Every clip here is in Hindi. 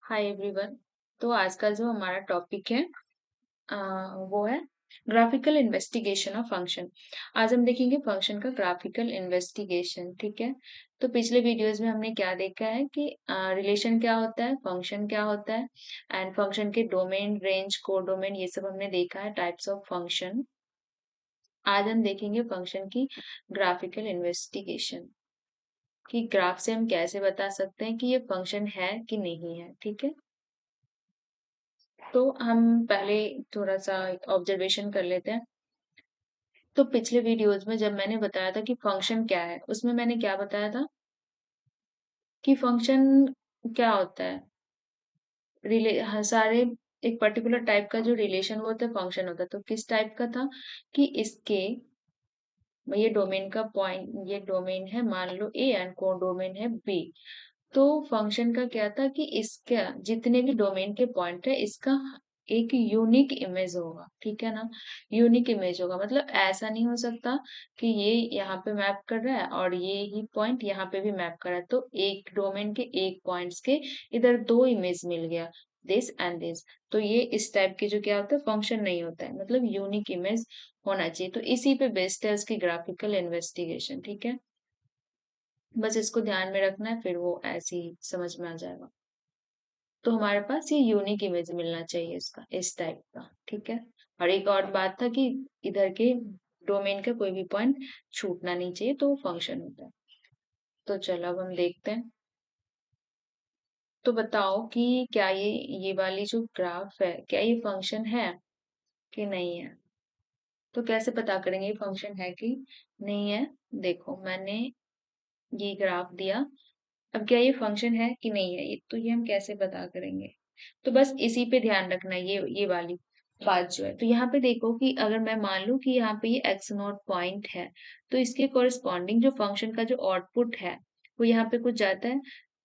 Hi everyone. तो आज का जो हमारा टॉपिक है अ, वो है ग्राफिकल इन्वेस्टिगेशन ऑफ फंक्शन। आज हम देखेंगे फंक्शन का ग्राफिकल इन्वेस्टिगेशन। ठीक है। तो पिछले वीडियोस में हमने क्या देखा है कि रिलेशन क्या होता है, फंक्शन क्या होता है एंड फंक्शन के डोमेन, रेंज, कोडोमेन, ये सब हमने देखा है, टाइप्स ऑफ फंक्शन। आज हम देखेंगे फंक्शन की ग्राफिकल इन्वेस्टिगेशन कि ग्राफ से हम कैसे बता सकते हैं कि ये फंक्शन है कि नहीं है। ठीक है। तो हम पहले थोड़ा सा ऑब्जर्वेशन कर लेते हैं। तो पिछले वीडियोस में जब मैंने बताया था कि फंक्शन क्या है, उसमें मैंने क्या बताया था कि फंक्शन क्या होता है। सारे एक पर्टिकुलर टाइप का जो रिलेशन होता है फंक्शन होता है। तो किस टाइप का था कि इसके ये डोमेन का पॉइंट, ये डोमेन है मान लो ए एंड को डोमेन है बी। तो फंक्शन का क्या था कि इसका जितने भी डोमेन के पॉइंट है इसका एक यूनिक इमेज होगा। ठीक है ना। यूनिक इमेज होगा मतलब ऐसा नहीं हो सकता कि ये यहाँ पे मैप कर रहा है और ये ही पॉइंट यहाँ पे भी मैप कर रहा है, तो एक डोमेन के एक पॉइंट्स के इधर दो इमेज मिल गया, दिस एंड दिस। तो ये इस टाइप के जो क्या होता है फंक्शन नहीं होता है, मतलब यूनिक इमेज होना चाहिए। तो इसी पे बेस्ड है उसकी ग्राफिकल इन्वेस्टिगेशन। ठीक है। बस इसको ध्यान में रखना है, फिर वो ऐसे ही समझ में आ जाएगा। तो हमारे पास ये यूनिक इमेज मिलना चाहिए इसका, इस टाइप का। ठीक है। और एक और बात था कि इधर के डोमेन का कोई भी पॉइंट छूटना नहीं चाहिए, तो वो फंक्शन होता है। तो चलो अब हम देखते हैं। तो बताओ कि क्या ये वाली जो ग्राफ है क्या ये फंक्शन है कि नहीं है। तो कैसे पता करेंगे ये फंक्शन है कि नहीं है। देखो मैंने ये ग्राफ दिया। अब क्या ये फंक्शन है कि नहीं है, ये तो ये हम कैसे पता करेंगे। तो बस इसी पे ध्यान रखना है, ये वाली बात जो है। तो यहाँ पे देखो कि अगर मैं मान लूं कि यहाँ पे ये एक्स नॉट पॉइंट है, तो इसके कोरिस्पॉन्डिंग जो फंक्शन का जो आउटपुट है वो यहाँ पे कुछ जाता है।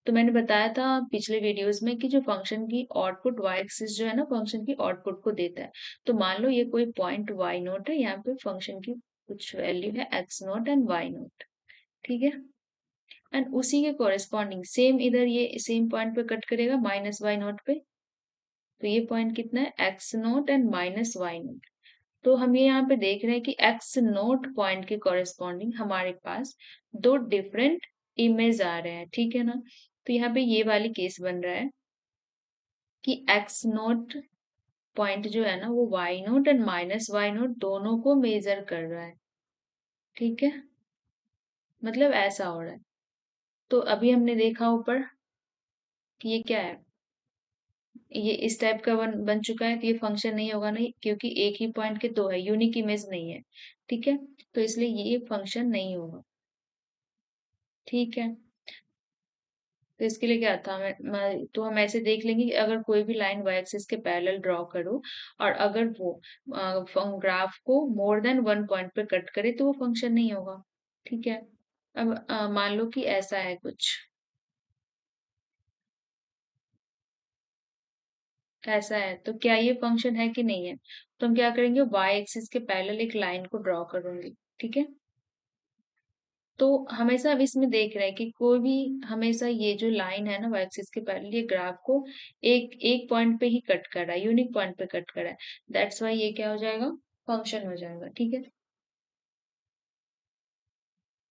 तो मैंने बताया था पिछले वीडियोस में कि जो फंक्शन की आउटपुट वाई एक्सिस जो है ना फंक्शन की आउटपुट को देता है। तो मान लो ये कोई पॉइंट वाई नोट है, यहाँ पे फंक्शन की कुछ वैल्यू है x naught and y naught. ठीक है। एंड उसी के कोरिस्पॉन्डिंग सेम इधर ये सेम पॉइंट पे कट करेगा माइनस वाई नोट पे। तो ये पॉइंट कितना है x naught and minus y naught. तो हम ये यहाँ पे देख रहे हैं कि एक्स नोट पॉइंट के कोरिस्पॉन्डिंग हमारे पास दो डिफरेंट इमेज आ रहे हैं। ठीक है ना। तो यहाँ पे ये वाली केस बन रहा है कि एक्स नोट पॉइंट जो है ना वो y naught and minus y naught दोनों को मेजर कर रहा है। ठीक है। मतलब ऐसा हो रहा है। तो अभी हमने देखा ऊपर कि ये क्या है, ये इस टाइप का बन चुका है, तो ये फंक्शन नहीं होगा नहीं, क्योंकि एक ही पॉइंट के दो है, यूनिक इमेज नहीं है। ठीक है। तो इसलिए ये फंक्शन नहीं होगा। ठीक है। तो इसके लिए क्या था, तो हम ऐसे देख लेंगे कि अगर कोई भी लाइन वाई एक्सिस के पैरेलल ड्रॉ करो और अगर वो ग्राफ को मोर देन वन पॉइंट पे कट करे तो वो फंक्शन नहीं होगा। ठीक है। अब मान लो कि ऐसा है कुछ, ऐसा है, तो क्या ये फंक्शन है कि नहीं है। तो हम क्या करेंगे, वाई एक्सिस के पैरेलल एक लाइन को ड्रॉ करूंगी। ठीक है। तो हमेशा अब इसमें देख रहे हैं कि कोई भी हमेशा ये जो लाइन है ना वाई एक्सिस के पैरेलल ये ग्राफ को एक एक पॉइंट पे ही कट कर रहा है, यूनिक पॉइंट पे कट कर रहा है। दैट्स वाई ये क्या हो जाएगा, फंक्शन हो जाएगा। ठीक है।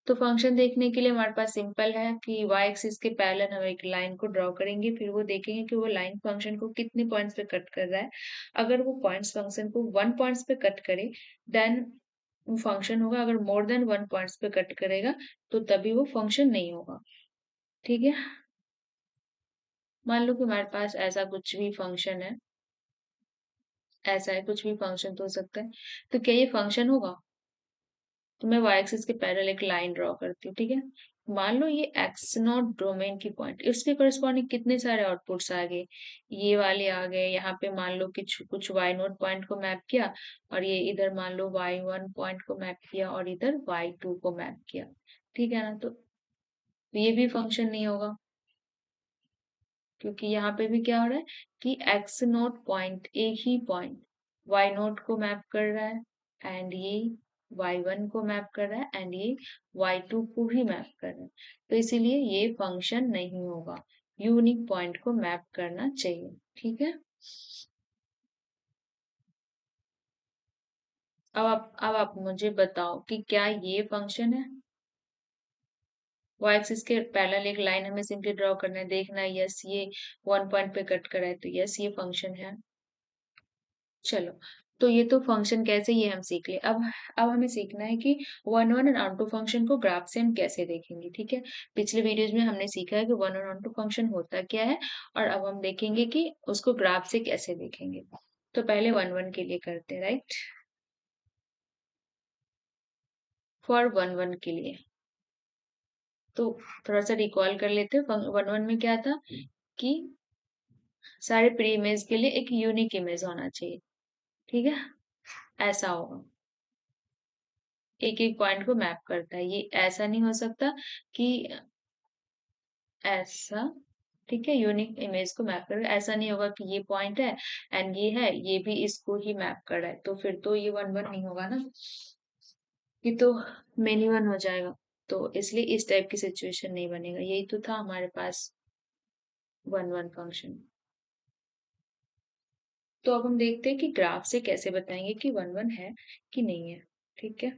तो फंक्शन देखने के लिए हमारे पास सिंपल है कि वाई एक्सिस के पैरेलल हम एक लाइन को ड्रॉ करेंगे, फिर वो देखेंगे कि वो लाइन फंक्शन को कितने पॉइंट्स पे कट कर रहा है। अगर वो पॉइंट्स फंक्शन को वन पॉइंट्स पे कट करे देन वो फंक्शन होगा, अगर मोर देन वन पॉइंट्स पे कट करेगा तो तभी वो फंक्शन नहीं होगा। ठीक है। मान लो कि हमारे पास ऐसा कुछ भी फंक्शन है, ऐसा है कुछ भी फंक्शन तो हो सकता है। तो क्या ये फंक्शन होगा। तो मैं वाई एक्सिस के पैरेलल एक लाइन ड्रॉ करती हूँ। ठीक है। मान लो ये एक्स नॉट डोमेन की पॉइंट, इसके करस्पॉन्डिंग कितने सारे आउटपुट्स आ गए, ये वाले आ गए। यहाँ पे मान लो कि कुछ वाई नोट पॉइंट को मैप किया और ये इधर मान लो वाई वन पॉइंट को मैप किया और इधर वाई टू को मैप किया। ठीक है ना। तो ये भी फंक्शन नहीं होगा, क्योंकि यहाँ पे भी क्या हो रहा है कि एक्स नोट पॉइंट एक ही पॉइंट वाई नोट को मैप कर रहा है एंड ये वाई वन को मैप कर रहा है एंड ये वाई टू को भी मैप कर रहा है। तो इसीलिए ये फंक्शन नहीं होगा। यूनिक पॉइंट को मैप करना चाहिए। ठीक है, अब आप मुझे बताओ कि क्या ये फंक्शन है। y एक्सिस के पैरेलल एक लाइन हमें सिंपली ड्रॉ करना है, देखना है यस ये 1 पॉइंट पे कट करा है, तो यस ये फंक्शन है। चलो, तो ये तो फंक्शन कैसे, ये हम सीख ले। अब हमें सीखना है कि वन वन और ऑन टू फंक्शन को ग्राफ से हम कैसे देखेंगे। ठीक है, पिछले वीडियोज में हमने सीखा है कि वन और ऑन टू फंक्शन होता क्या है, और अब हम देखेंगे कि उसको ग्राफ से कैसे देखेंगे। तो पहले वन वन के लिए करते हैं, राइट। फॉर वन वन के लिए तो थोड़ा सा रिकॉल कर लेते हैं। वन वन में क्या था कि सारे प्री इमेज के लिए एक यूनिक इमेज होना चाहिए। ठीक है, ऐसा होगा, एक एक पॉइंट को मैप करता है। ये ऐसा नहीं हो सकता कि ऐसा, ठीक है, यूनिक इमेज को मैप कर, ऐसा नहीं होगा कि ये पॉइंट है एंड ये है, ये भी इसको ही मैप कर रहा है, तो फिर तो ये वन वन नहीं होगा ना, ये तो मेनी वन हो जाएगा। तो इसलिए इस टाइप की सिचुएशन नहीं बनेगा। यही तो था हमारे पास वन वन फंक्शन। तो अब हम देखते हैं कि ग्राफ से कैसे बताएंगे कि वन वन है कि नहीं है। ठीक है,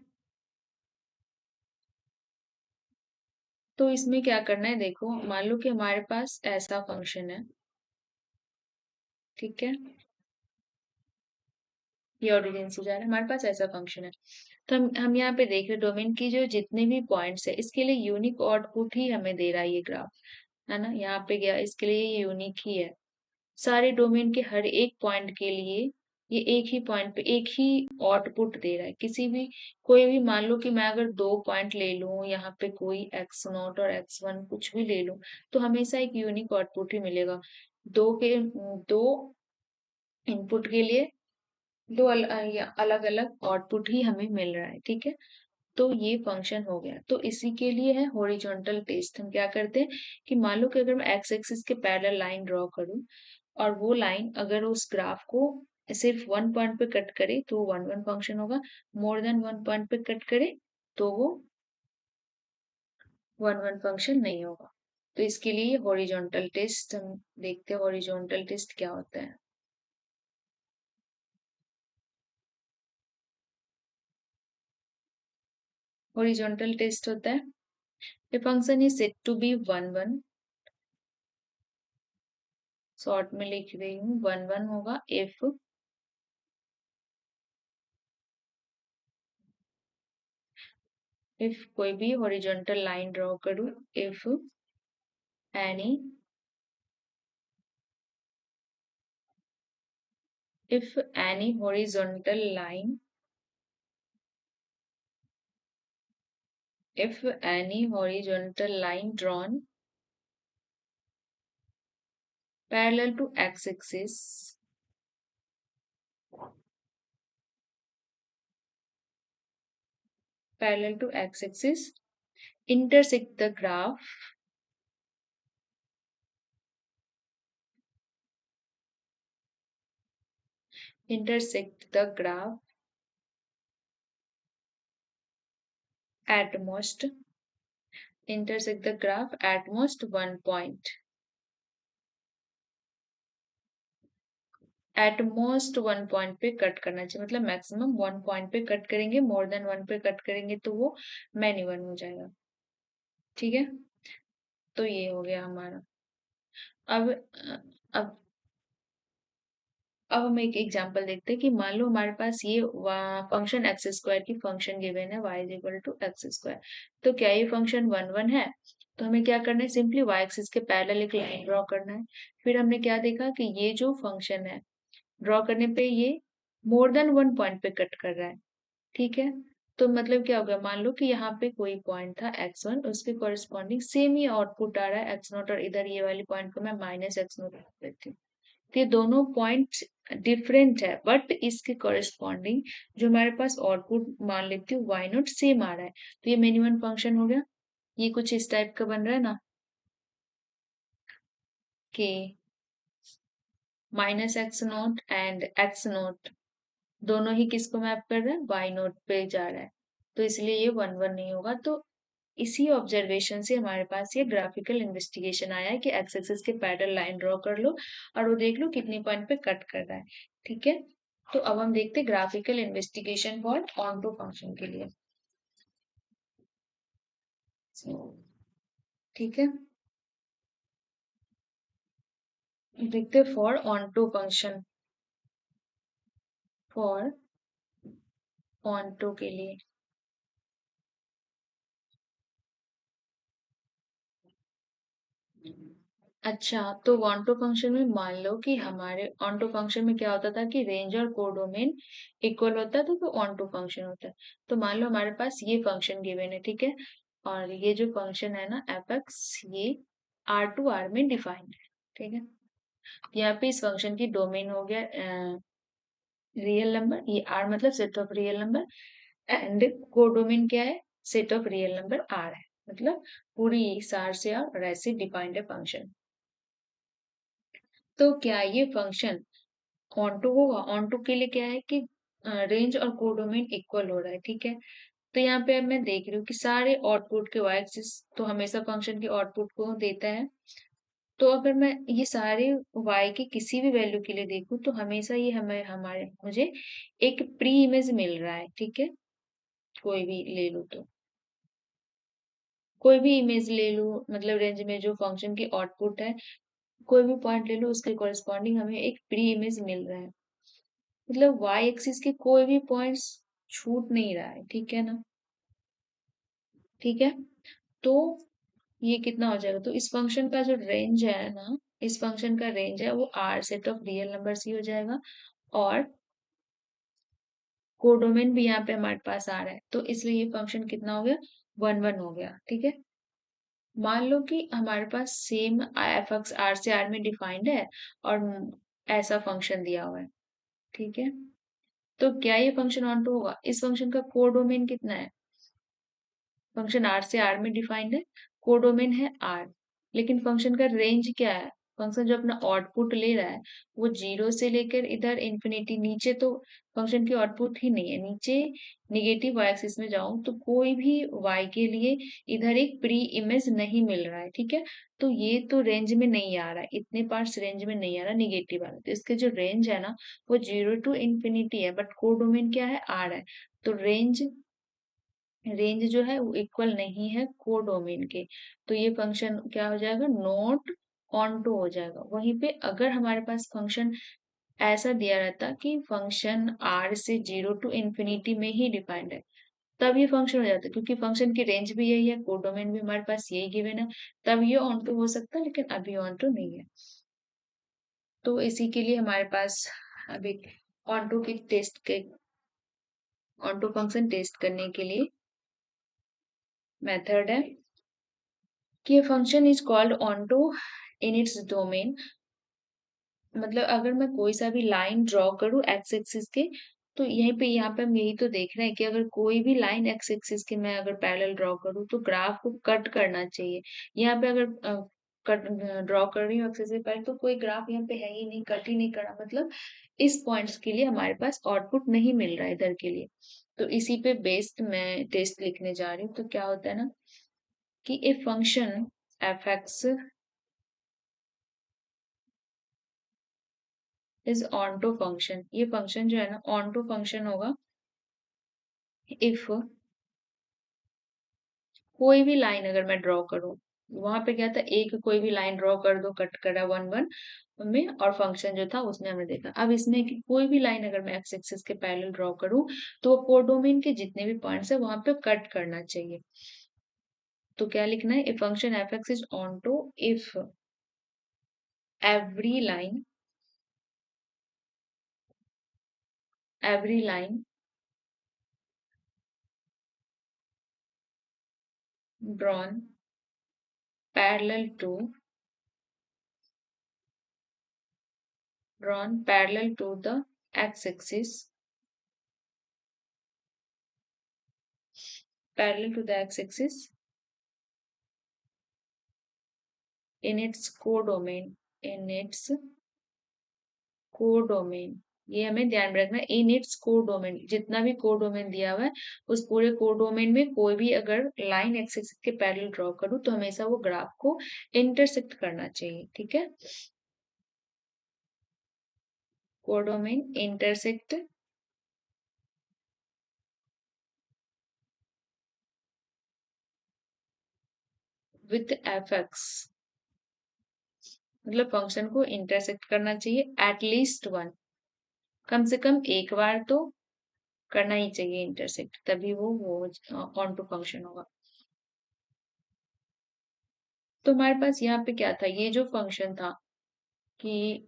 तो इसमें क्या करना है, देखो मान लो कि हमारे पास ऐसा फंक्शन है। ठीक है, ये ओरिजिन से जा रहा है, हमारे पास ऐसा फंक्शन है। तो हम यहाँ पे देख रहे डोमेन की जो जितने भी पॉइंट्स है, इसके लिए यूनिक आउटपुट ही हमें दे रहा है ये ग्राफ, है ना। यहाँ पे गया, इसके लिए ये यूनिक ही है। सारे डोमेन के हर एक पॉइंट के लिए ये एक ही पॉइंट पे एक ही आउटपुट दे रहा है। किसी भी, कोई भी, मान लो कि मैं अगर दो पॉइंट ले लूं, यहाँ पे कोई एक्स नॉट और एक्स वन कुछ भी ले लूं, तो हमेशा एक यूनिक आउटपुट ही मिलेगा। दो इनपुट के लिए दो अलग अलग आउटपुट ही हमें मिल रहा है। ठीक है, तो ये फंक्शन हो गया। तो इसी के लिए है हॉरिजॉन्टल टेस्ट। हम क्या करते हैं कि मान लो कि अगर मैं एक्स एक्सिस के पैरेलल लाइन ड्रॉ करूं, और वो लाइन अगर उस ग्राफ को सिर्फ वन पॉइंट पे कट करे तो वन वन फंक्शन होगा, मोर देन वन पॉइंट पे कट करे तो वो वन वन फंक्शन नहीं होगा। तो इसके लिए हॉरिजॉन्टल टेस्ट हम देखते हैं, हॉरिजॉन्टल टेस्ट क्या होता है। हॉरिजॉन्टल टेस्ट होता है, a function is said to be one one, short में लिख रही हूँ, वन वन होगा इफ कोई भी हॉरिजॉन्टल लाइन ड्रॉ करूं, if any if any horizontal line, if any horizontal line drawn parallel to x-axis, parallel to x-axis intersect the graph, intersect the graph at most, intersect the graph at most one point, at most one point पे कट करना चाहिए, मतलब मैक्सिमम वन पॉइंट पे कट करेंगे, मोर देन वन पे कट करेंगे तो वो मैनी वन हो जाएगा। ठीक है, तो ये हो गया हमारा। अब अब अब हम एक एग्जांपल देखते हैं कि मान लो हमारे पास ये फंक्शन एक्स स्क्वायर की फंक्शन गिवन है y is equal to x square. तो क्या ये फंक्शन वन वन है, तो हमें क्या करना है, सिंपली y एक्सिस के पैरेलल एक लाइन ड्रॉ करना है। फिर हमने क्या देखा कि ये जो फंक्शन है, ड्रॉ करने पे ये मोर देन वन पॉइंट पे कट कर रहा है। ठीक है, तो मतलब क्या हो गया, मान लो कि यहाँ पे कोई पॉइंट था एक्स वन, उसके कॉरेस्पॉन्डिंग सेम ही आउटपुट आ रहा है एक्स नॉट, और इधर ये वाली पॉइंट को मैं माइनस एक्स नॉट देती हूँ। ये दोनों पॉइंट डिफरेंट है, बट इसके कॉरेस्पॉन्डिंग जो हमारे पास आउटपुट मान लेती हूँ वाई नॉट सेम आ रहा है, तो ये मिनिमम फंक्शन हो गया। ये कुछ इस टाइप का बन रहा है ना, कि minus x not and x not दोनों ही किसको मैप कर रहे हैं, वाई नॉट पे जा रहा है, तो इसलिए ये वन वन नहीं होगा। तो इसी ऑब्जर्वेशन से हमारे पास ये ग्राफिकल इन्वेस्टिगेशन आया है कि एक्स एक्सिस के पैरेलल लाइन ड्रॉ कर लो और वो देख लो कितनी पॉइंट पे कट कर रहा है। ठीक है, तो अब हम देखते हैं graphical investigation for onto function के लिए। ठीक है, देखते for onto function, for onto के लिए। अच्छा, तो ऑनटो फंक्शन में मान लो कि हमारे ऑनटो फंक्शन में क्या होता था कि रेंज और कोडोमेन इक्वल होता है तो ऑनटो फंक्शन होता है। तो मान लो हमारे पास ये फंक्शन गिवन है, ठीक है, और ये जो फंक्शन है ना एफ एक्स, ये आर टू आर में डिफाइंड है। ठीक है, यहाँ पे इस फंक्शन की डोमेन हो गया रियल नंबर, ये आर मतलब set of real number, and codomain क्या है, set of real number R है, मतलब पूरी सार से आर और ऐसे डिफाइंड है फंक्शन। तो क्या ये फंक्शन ऑनटू होगा? ऑनटू के लिए क्या है कि रेंज और कोडोमेन इक्वल हो रहा है। ठीक है, तो यहाँ पे अब मैं देख रही हूँ कि सारे आउटपुट के वाई एक्सिस तो हमेशा फंक्शन के आउटपुट को देता है। तो अगर मैं ये सारे y के किसी भी वैल्यू के लिए देखूं तो हमेशा ये हमें हमारे मुझे एक प्री इमेज मिल रहा है। ठीक है, कोई भी ले लो, तो कोई भी इमेज ले लो, मतलब रेंज में जो फंक्शन की आउटपुट है, कोई भी पॉइंट ले लो, उसके कॉरेस्पॉन्डिंग हमें एक प्री इमेज मिल रहा है। मतलब y एक्सिस के कोई भी पॉइंट्स छूट नहीं रहा है। ठीक है ना? ठीक है, तो ये कितना हो जाएगा? तो इस फंक्शन का जो रेंज है ना, इस फंक्शन का रेंज है वो R set of real numbers ही हो जाएगा, और कोडोमेन भी यहाँ पे हमारे पास आ रहा है, तो इसलिए ये फंक्शन कितना हो गया, 1 1 हो गया। ठीक है, मान लो कि हमारे पास सेम एफ एक्स आर से आर में डिफाइंड है और ऐसा फंक्शन दिया हुआ है। ठीक है, तो क्या ये फंक्शन ऑन टू होगा? इस फंक्शन का कोडोमेन कितना है? फंक्शन आर से आर में डिफाइंड है, कोडोमेन है आर, लेकिन फंक्शन का रेंज क्या है? फंक्शन जो अपना आउटपुट ले रहा है वो जीरो से लेकर इधर इंफिनिटी, नीचे तो फंक्शन की आउटपुट ही नहीं है, नीचे निगेटिव वाई एक्सिस में जाऊं तो कोई भी वाई के लिए इधर एक प्री इमेज नहीं मिल रहा है। ठीक है, तो ये तो रेंज में नहीं आ रहा है, इतने पार्ट्स रेंज में नहीं आ रहा निगेटिव वाला, तो इसके जो रेंज है ना वो जीरो टू इंफिनिटी है, बट कोडोमेन क्या है, आर है। तो रेंज रेंज जो है वो इक्वल नहीं है कोडोमेन के, तो ये फंक्शन क्या हो जाएगा, नॉट ऑन टू हो जाएगा। वहीं पे अगर हमारे पास फंक्शन ऐसा दिया रहता कि फंक्शन आर से जीरो टू इंफिनिटी में ही डिफाइंड है, तब ये फंक्शन हो जाता, क्योंकि फंक्शन की रेंज भी यही है, कोडोमेन भी हमारे पास यही गिवन है, तब ये ऑन टू हो सकता है, लेकिन अभी ऑन टू नहीं है। तो इसी के लिए हमारे पास अभी ऑन टू की टेस्ट के ऑन टू फंक्शन टेस्ट करने के लिए मेथड है कि a function is called onto in its domain। मतलब अगर मैं कोई सा भी लाइन ड्रॉ करूँ एक्स एक्सिस के, तो यहीं पे यहाँ पे हम यही तो देख रहे हैं कि अगर कोई भी लाइन एक्स एक्सिस के मैं अगर पैरेलल ड्रॉ करूँ तो ग्राफ को कट करना चाहिए। यहाँ पे अगर कट ड्रॉ कर रही हूँ एक्सिस के पहले, तो कोई ग्राफ यहाँ पे है ही नहीं, कट ही नहीं करा, मतलब इस पॉइंट्स के लिए हमारे पास आउटपुट नहीं मिल रहा है इधर के लिए। तो इसी पे बेस्ड मैं टेस्ट लिखने जा रही हूँ। तो क्या होता है ना कि a function f x is onto function, ये फंक्शन जो है ना ऑनटो फंक्शन होगा इफ कोई भी लाइन अगर मैं ड्रॉ करूं, वहां पे क्या था, एक कोई भी लाइन ड्रॉ कर दो, कट करा 1 1 में, और फंक्शन जो था उसने हमने देखा। अब इसमें कि कोई भी लाइन अगर मैं एक्स एक्सिस के पैरेलल ड्रॉ करूं तो वो कोडोमेन के जितने भी पॉइंट्स है वहां पे कट करना चाहिए। तो क्या लिखना है, a function f x is onto if every line every line drawn parallel to drawn parallel to the x-axis, parallel to the x-axis in its codomain, in its codomain, ये हमें ध्यान में रखना है। इन इट्स कोडोमेन, जितना भी कोडोमेन दिया हुआ है उस पूरे कोडोमेन में कोई भी अगर लाइन एक्स एक्सिस के पैरेलल ड्रॉ करूँ तो हमेशा वो ग्राफ को इंटरसेक्ट करना चाहिए। ठीक है, codomain intersect with F x, मतलब फंक्शन को इंटरसेक्ट करना चाहिए एटलीस्ट वन, कम से कम एक बार तो करना ही चाहिए इंटरसेक्ट, तभी वो ऑन टू फंक्शन होगा। तो हमारे पास यहाँ पे क्या था, ये जो फंक्शन था कि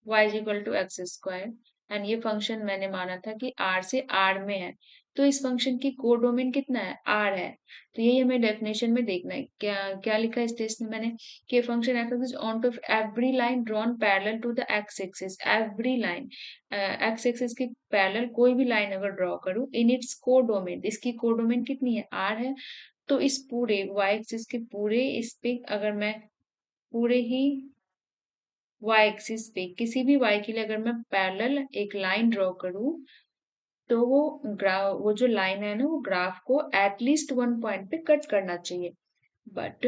y is equal to x square, and ये फंक्शन मैंने माना था कि r से r में है, तो इस फंक्शन की कोडोमेन कितना है, r है। तो यही हमें डेफिनेशन में देखना है, क्या क्या लिखा है इस टेस्ट में मैंने, कि function f is onto every line drawn parallel to the x axis, every line x axis की पैरेलल कोई भी लाइन अगर ड्रॉ करूं इन इट्स कोडोमेन, इसकी कोडोमेन कितनी है, r है। तो इस पूरे y एक्सिस के पूरे इस पे अगर मैं पूरे ही वाई एक्सिस पे किसी भी वाई के लिए अगर मैं पैरेलल एक लाइन ड्रॉ करूं तो वो जो लाइन है ना वो ग्राफ को एटलीस्ट वन पॉइंट पे कट करना चाहिए। बट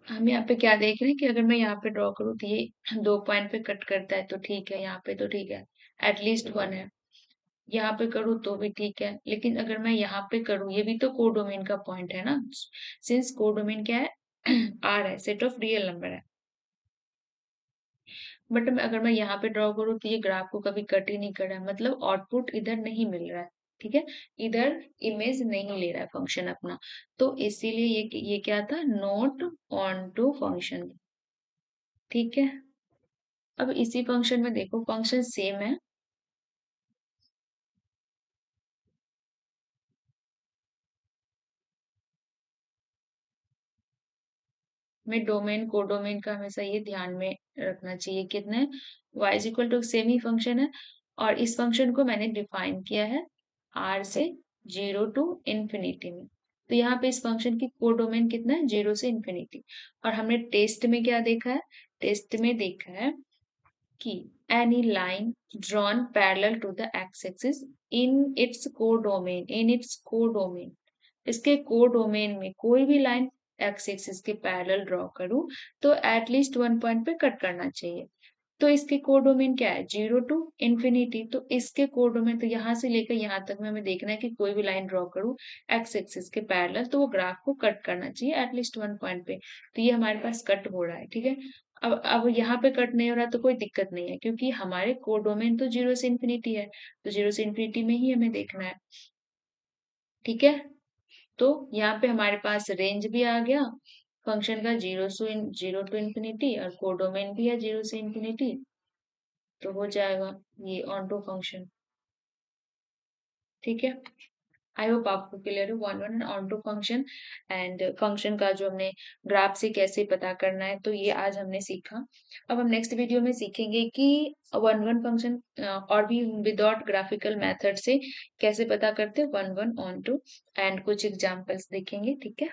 हम यहाँ पे क्या देख रहे हैं कि अगर मैं यहाँ पे ड्रॉ करूँ तो ये दो पॉइंट पे कट करता है तो ठीक है, यहाँ पे तो ठीक है, एटलीस्ट वन है। यहाँ पे करूँ तो भी ठीक है, लेकिन अगर मैं यहाँ पे करूँ, ये भी तो कोडोमेन का पॉइंट है ना, सिंस कोडोमेन क्या है आर है, सेट ऑफ रियल नंबर है। बट अगर मैं यहाँ पे ड्रॉ करूँ तो ये ग्राफ को कभी कट ही नहीं कर रहा है, मतलब आउटपुट इधर नहीं मिल रहा है। ठीक है, इधर इमेज नहीं ले रहा है फंक्शन अपना, तो इसीलिए ये क्या था, नोट ऑन टू फंक्शन। ठीक है, अब इसी फंक्शन में देखो फंक्शन सेम है, में डोमेन कोडोमेन का हमेशा ये ध्यान में रखना चाहिए, कितने y is equal to same ही फंक्शन है, और इस फंक्शन को मैंने डिफाइन किया है r से 0 टू इंफिनिटी में। तो यहाँ पे इस फंक्शन की कोडोमेन कितना है, 0 से इंफिनिटी। और हमने टेस्ट में क्या देखा है, टेस्ट में देखा है कि any line drawn parallel to the x-axis in its codomain, इसके कोडोमेन में कोई भी लाइन एक्स एक्सिस के पैरेलल ड्रॉ करूं तो एटलीस्ट वन पॉइंट पे कट करना चाहिए। तो इसके कोडोमेन क्या है, 0 टू इंफिनिटी, तो इसके कोडोमेन तो यहाँ से लेकर यहाँ तक में हमें देखना है कि कोई भी लाइन ड्रॉ करूं एक्स एक्सिस के पैरेलल तो वो ग्राफ को कट करना चाहिए एटलीस्ट वन पॉइंट पे। तो ये हमारे पास कट हो रहा है। ठीक है, अब यहाँ पे कट नहीं हो रहा तो कोई दिक्कत नहीं है, क्योंकि हमारे कोडोमेन तो 0 से इंफिनिटी है, तो 0 से इंफिनिटी में ही हमें देखना है। ठीक है, तो यहाँ पे हमारे पास रेंज भी आ गया फंक्शन का, 0 टू इंफिनिटी, और कोडोमेन भी है 0 से इंफिनिटी, तो हो जाएगा ये ऑन टू फंक्शन। ठीक है, आई होप आपको क्लियर है one one and onto function, and function का जो हमने ग्राफ से कैसे पता करना है, तो ये आज हमने सीखा। अब हम नेक्स्ट वीडियो में सीखेंगे कि वन वन फंक्शन और भी विदाउट ग्राफिकल मेथड से कैसे पता करते one one onto, and कुछ एग्जांपल्स देखेंगे। ठीक है।